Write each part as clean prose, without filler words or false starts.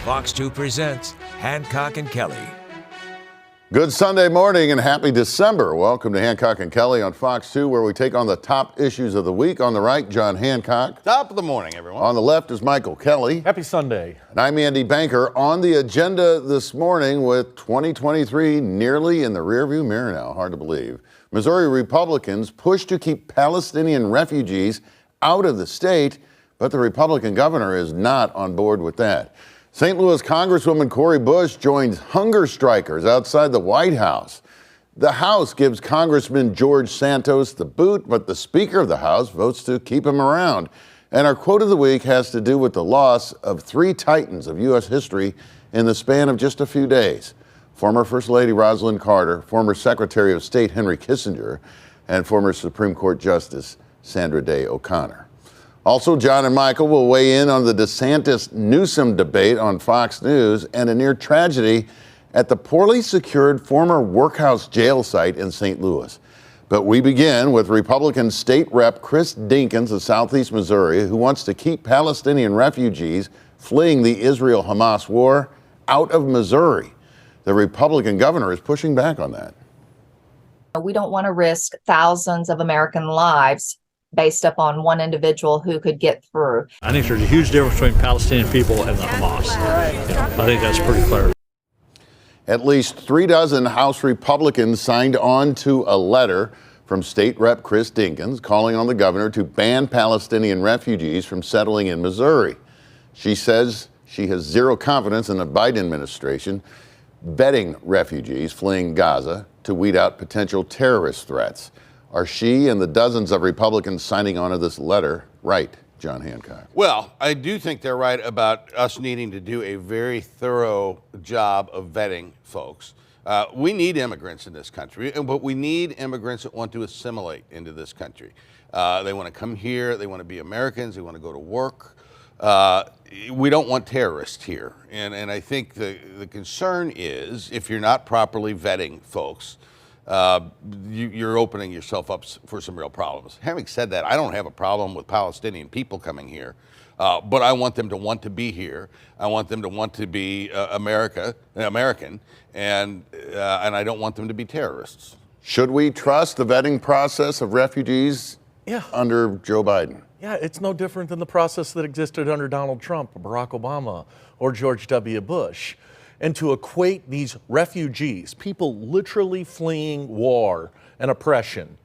Fox 2 presents Hancock and Kelley. Good Sunday morning and happy December. Welcome to Hancock and Kelley on Fox 2, where we take on the top issues of the week. On the right, John Hancock. Top of the morning, everyone. On the left is Michael Kelley. Happy Sunday. And I'm Andy Banker. On the agenda this morning with 2023 nearly in the rearview mirror now, hard to believe. Missouri Republicans push to keep Palestinian refugees out of the state, but the Republican governor is not on board with that. St. Louis Congresswoman Bush joins hunger strikers outside the White House. The House gives Congressman George Santos the boot, but the Speaker of the House votes to keep him around. And our quote of the week has to do with the loss of three titans of U.S. history in the span of just a few days. Former First Lady Rosalind Carter, former Secretary of State Henry Kissinger, and former Supreme Court Justice Sandra Day O'Connor. Also, John and Michael will weigh in on the DeSantis-Newsom debate on Fox News and a near tragedy at the poorly secured former Workhouse jail site in St. Louis. But we begin with Republican State Rep Chris Dinkins of Southeast Missouri, who wants to keep Palestinian refugees fleeing the Israel-Hamas war out of Missouri. The Republican governor is pushing back on that. We don't want to risk thousands of American lives based upon one individual who could get through. I think there's a huge difference between Palestinian people and the Hamas. I think that's pretty clear. At least 36 House Republicans signed on to a letter from State Rep Chris Dinkins calling on the governor to ban Palestinian refugees from settling in Missouri. She says she has zero confidence in the Biden administration vetting refugees fleeing Gaza to weed out potential terrorist threats. Are she and the dozens of Republicans signing on to this letter right, John Hancock? Well, I do think they're right about us needing to do a very thorough job of vetting folks. We need immigrants in this country, but we need immigrants that want to assimilate into this country. They want to come here, they want to be Americans, they want to go to work. We don't want terrorists here. And I think the concern is if you're not properly vetting folks, you're opening yourself up for some real problems. Having said that, I don't have a problem with Palestinian people coming here, but I want them to want to be here. I want them to want to be American, and I don't want them to be terrorists. Should we trust the vetting process of refugees under Joe Biden? Yeah, it's no different than the process that existed under Donald Trump, or Barack Obama, or George W. Bush. And to equate these refugees, people literally fleeing war and oppression,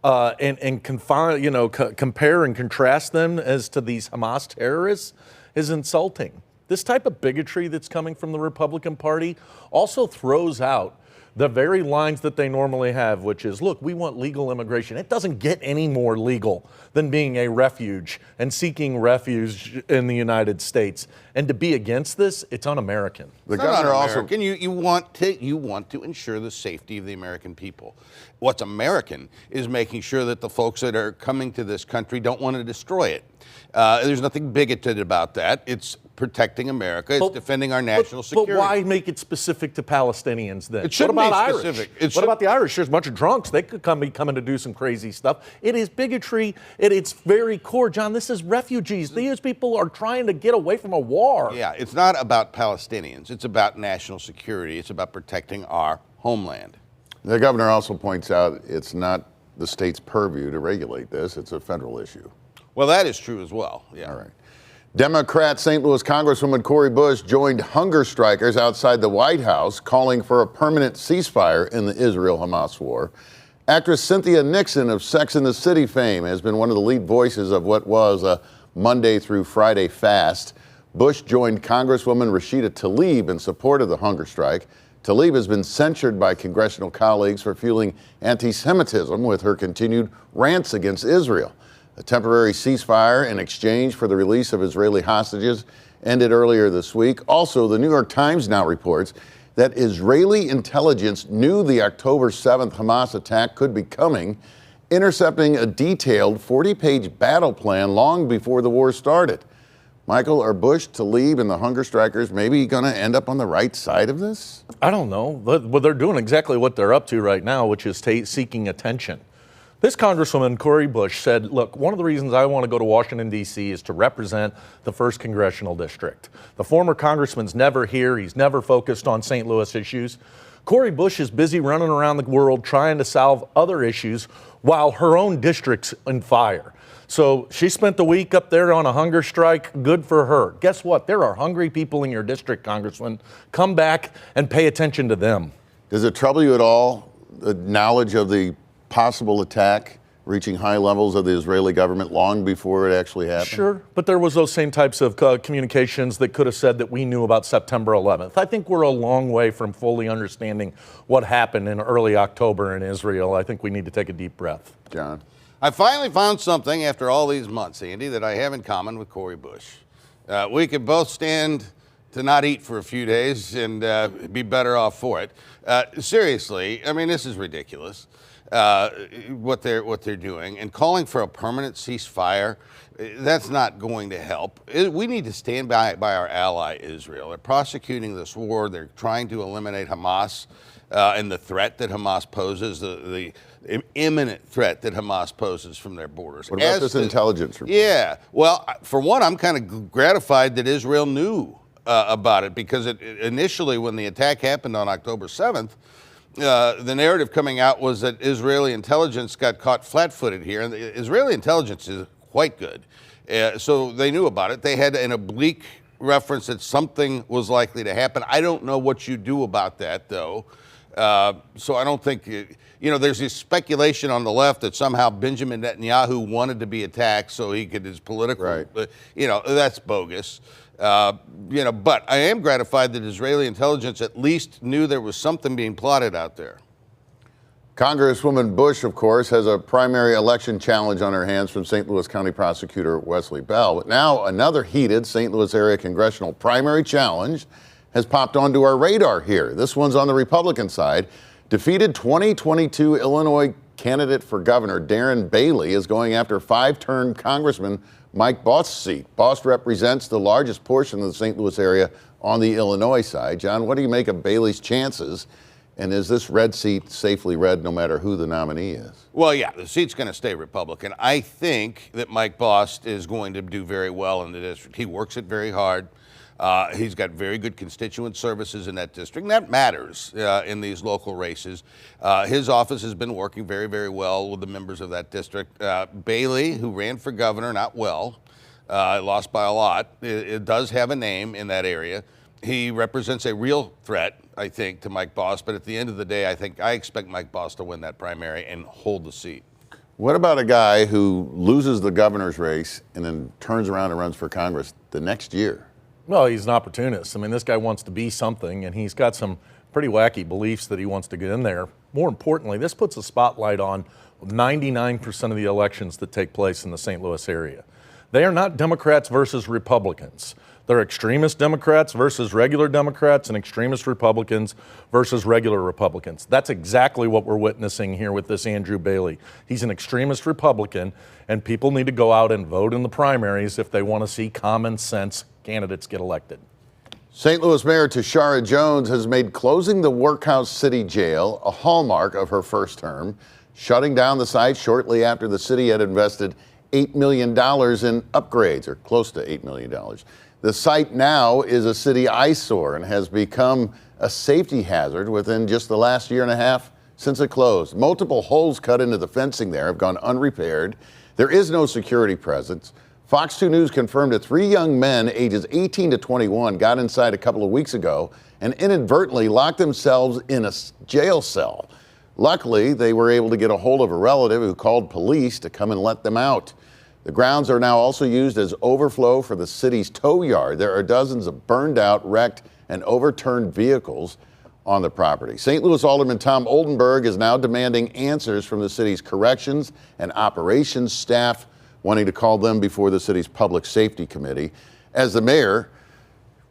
and compare and contrast them as to these Hamas terrorists is insulting. This type of bigotry that's coming from the Republican Party also throws out the very lines that they normally have, which is, look, we want legal immigration. It doesn't get any more legal than being a refuge and seeking refuge in the United States. And to be against this, it's un-American. The governor also, you want to ensure the safety of the American people. What's American is making sure that the folks that are coming to this country don't want to destroy it. There's nothing bigoted about that. It's protecting America. It's defending our national security. But why make it specific to Palestinians then? It shouldn't what about be Irish? specific. What about the Irish? There's a bunch of drunks. They could be coming to do some crazy stuff. It is bigotry at its very core, John. This is refugees. These people are trying to get away from a war. Yeah, it's not about Palestinians. It's about national security. It's about protecting our homeland. The governor also points out it's not the state's purview to regulate this. It's a federal issue. Well, that is true as well. Yeah. All right. Democrat St. Louis Congresswoman Bush joined hunger strikers outside the White House calling for a permanent ceasefire in the Israel-Hamas war. Actress Cynthia Nixon of Sex and the City fame has been one of the lead voices of what was a Monday through Friday fast. Bush joined Congresswoman Rashida Tlaib in support of the hunger strike. Tlaib has been censured by congressional colleagues for fueling anti-Semitism with her continued rants against Israel. A temporary ceasefire in exchange for the release of Israeli hostages ended earlier this week. Also, the New York Times now reports that Israeli intelligence knew the October 7th Hamas attack could be coming, intercepting a detailed 40-page battle plan long before the war started. Michael, are Bush, Tlaib, and the hunger strikers maybe going to end up on the right side of this? I don't know. Well, they're doing exactly what they're up to right now, which is seeking attention. This Congresswoman, Cori Bush, said, look, one of the reasons I want to go to Washington, D.C. is to represent the 1st Congressional District. The former congressman's never here. He's never focused on St. Louis issues. Cori Bush is busy running around the world trying to solve other issues while her own district's in fire. So she spent the week up there on a hunger strike. Good for her. Guess what? There are hungry people in your district, Congressman. Come back and pay attention to them. Does it trouble you at all, the knowledge of the possible attack reaching high levels of the Israeli government long before it actually happened? Sure, but there was those same types of communications that could have said that we knew about September 11th. I think we're a long way from fully understanding what happened in early October in Israel. I think we need to take a deep breath. John? I finally found something after all these months, Andy, that I have in common with Cori Bush. We could both stand to not eat for a few days and be better off for it. Seriously, I mean, this is ridiculous. What they're doing and calling for a permanent ceasefire, that's not going to help. We need to stand by our ally Israel. They're prosecuting this war. They're trying to eliminate Hamas and the threat that Hamas poses, the imminent threat that Hamas poses from their borders. What about this intelligence report? Yeah, well, for one, I'm kind of gratified that Israel knew about it, because initially when the attack happened on October 7th, the narrative coming out was that Israeli intelligence got caught flat-footed here, and the Israeli intelligence is quite good. So they knew about it. They had an oblique reference that something was likely to happen. I don't know what you do about that, though. So I don't think, there's this speculation on the left that somehow Benjamin Netanyahu wanted to be attacked so he could, his political, right. That's bogus. But I am gratified that Israeli intelligence at least knew there was something being plotted out there. Congresswoman Bush, of course, has a primary election challenge on her hands from St. Louis County Prosecutor Wesley Bell. But now another heated St. Louis area congressional primary challenge has popped onto our radar here. This one's on the Republican side. Defeated 2022 Illinois candidate for governor Darren Bailey is going after 5-term Congressman Mike Bost's seat. Bost represents the largest portion of the St. Louis area on the Illinois side. John, what do you make of Bailey's chances? And is this red seat safely red no matter who the nominee is? Well, yeah, the seat's going to stay Republican. I think that Mike Bost is going to do very well in the district. He works it very hard. He's got very good constituent services in that district, and that matters in these local races. His office has been working very, very well with the members of that district. Bailey, who ran for governor, not well, lost by a lot, it does have a name in that area. He represents a real threat, I think, to Mike Bost, but at the end of the day, I expect Mike Bost to win that primary and hold the seat. What about a guy who loses the governor's race and then turns around and runs for Congress the next year? Well, he's an opportunist. I mean, this guy wants to be something, and he's got some pretty wacky beliefs that he wants to get in there. More importantly, this puts a spotlight on 99% of the elections that take place in the St. Louis area. They are not Democrats versus Republicans. They're extremist Democrats versus regular Democrats and extremist Republicans versus regular Republicans. That's exactly what we're witnessing here with this Andrew Bailey. He's an extremist Republican, and people need to go out and vote in the primaries if they want to see common sense candidates get elected. St. Louis Mayor Tashara Jones has made closing the Workhouse City Jail a hallmark of her first term, shutting down the site shortly after the city had invested $8 million in upgrades, or close to $8 million. The site now is a city eyesore and has become a safety hazard within just the last year and a half since it closed. Multiple holes cut into the fencing there have gone unrepaired. There is no security presence. Fox 2 News confirmed that 3 young men ages 18 to 21 got inside a couple of weeks ago and inadvertently locked themselves in a jail cell. Luckily, they were able to get a hold of a relative who called police to come and let them out. The grounds are now also used as overflow for the city's tow yard. There are dozens of burned out, wrecked, and overturned vehicles on the property. St. Louis Alderman Tom Oldenburg is now demanding answers from the city's corrections and operations staff, wanting to call them before the city's public safety committee, as the mayor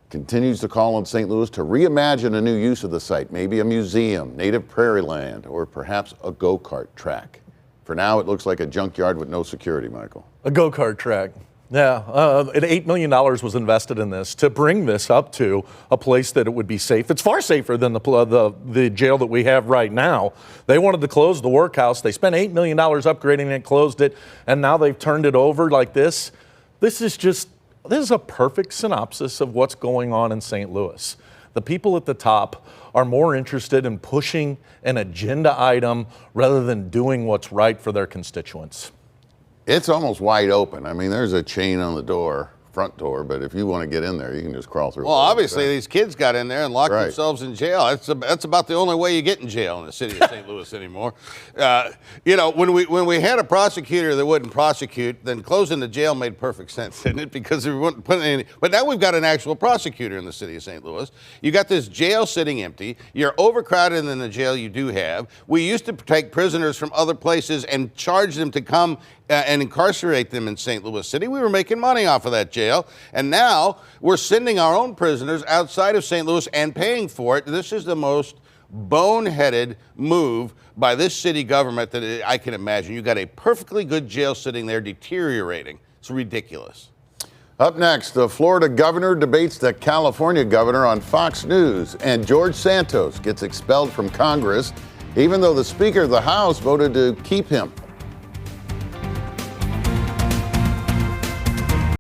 continues to call on St. Louis to reimagine a new use of the site, maybe a museum, native prairie land, or perhaps a go-kart track. For now, it looks like a junkyard with no security, Michael. A go-kart track. Yeah, and $8 million was invested in this to bring this up to a place that it would be safe. It's far safer than the jail that we have right now. They wanted to close the Workhouse. They spent $8 million upgrading it, closed it, and now they've turned it over like this. This is a perfect synopsis of what's going on in St. Louis. The people at the top are more interested in pushing an agenda item rather than doing what's right for their constituents. It's almost wide open. I mean, there's a chain on the door, front door, but if you want to get in there, you can just crawl through. Well, obviously, these kids got in there and locked Right. themselves in jail. That's about the only way you get in jail in the city of St. Louis anymore. When we had a prosecutor that wouldn't prosecute, then closing the jail made perfect sense, didn't it? Because we wouldn't put any. But now we've got an actual prosecutor in the city of St. Louis. You got this jail sitting empty. You're overcrowded in the jail you do have. We used to take prisoners from other places and charge them to come and incarcerate them in St. Louis City. We were making money off of that jail. And now we're sending our own prisoners outside of St. Louis and paying for it. This is the most boneheaded move by this city government that I can imagine. You got a perfectly good jail sitting there deteriorating. It's ridiculous. Up next, the Florida governor debates the California governor on Fox News, and George Santos gets expelled from Congress, even though the Speaker of the House voted to keep him.